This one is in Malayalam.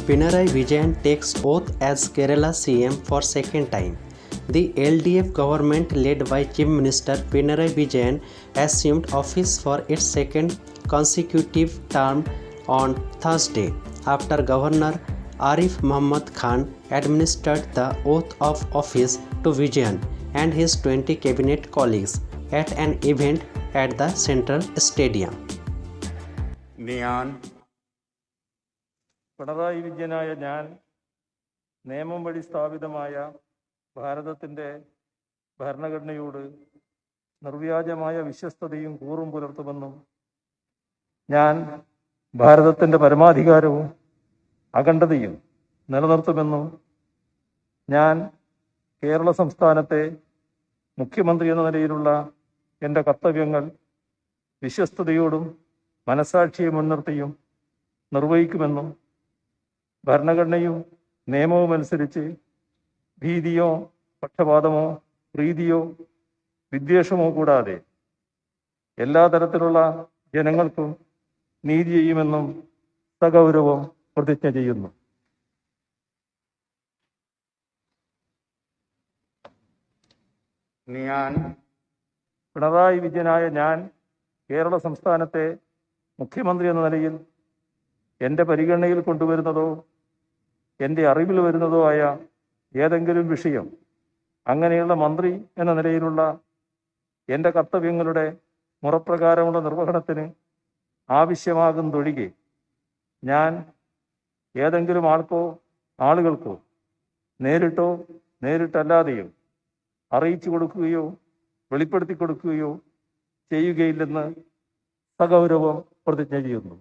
Pinarayi Vijayan takes oath as Kerala CM for second time. The LDF government led by Chief Minister Pinarayi Vijayan assumed office for its second consecutive term on Thursday after Governor Arif Muhammad Khan administered the oath of office to Vijayan and his 20 cabinet colleagues at an event at the Central Stadium. Pinarayi വിജയനായ ഞാൻ നിയമം വഴി സ്ഥാപിതമായ ഭാരതത്തിൻ്റെ ഭരണഘടനയോട് നിർവ്യാജമായ വിശ്വസ്തതയും കൂറും പുലർത്തുമെന്നും ഞാൻ ഭാരതത്തിൻ്റെ പരമാധികാരവും അഖണ്ഡതയും നിലനിർത്തുമെന്നും ഞാൻ കേരള സംസ്ഥാനത്തെ മുഖ്യമന്ത്രി എന്ന നിലയിലുള്ള എൻ്റെ കർത്തവ്യങ്ങൾ വിശ്വസ്തയോടും മനസാക്ഷിയെ മുൻനിർത്തിയും നിർവഹിക്കുമെന്നും ഭരണഘടനയും നിയമവും അനുസരിച്ച് ഭീതിയോ പക്ഷപാതമോ പ്രീതിയോ വിദ്വേഷമോ കൂടാതെ എല്ലാ തരത്തിലുള്ള ജനങ്ങൾക്കും നീതി ചെയ്യുമെന്നും സഗൗരവം പ്രതിജ്ഞ ചെയ്യുന്നു. പിണറായി വിജയനായ ഞാൻ കേരള സംസ്ഥാനത്തെ മുഖ്യമന്ത്രി എന്ന നിലയിൽ എൻ്റെ പരിഗണനയിൽ കൊണ്ടുവരുന്നതോ എൻ്റെ അറിവിൽ വരുന്നതോ ആയ ഏതെങ്കിലും വിഷയം അങ്ങനെയുള്ള മന്ത്രി എന്ന നിലയിലുള്ള എൻ്റെ കർത്തവ്യങ്ങളുടെ മുറപ്രകാരമുള്ള നിർവഹണത്തിന് ആവശ്യമാകുന്നതൊഴികെ ഞാൻ ഏതെങ്കിലും ആളുകൾക്കോ നേരിട്ടോ നേരിട്ടല്ലാതെയോ അറിയിച്ചു കൊടുക്കുകയോ വെളിപ്പെടുത്തി കൊടുക്കുകയോ ചെയ്യുകയില്ലെന്ന് സഗൗരവം പ്രതിജ്ഞ ചെയ്യുന്നു.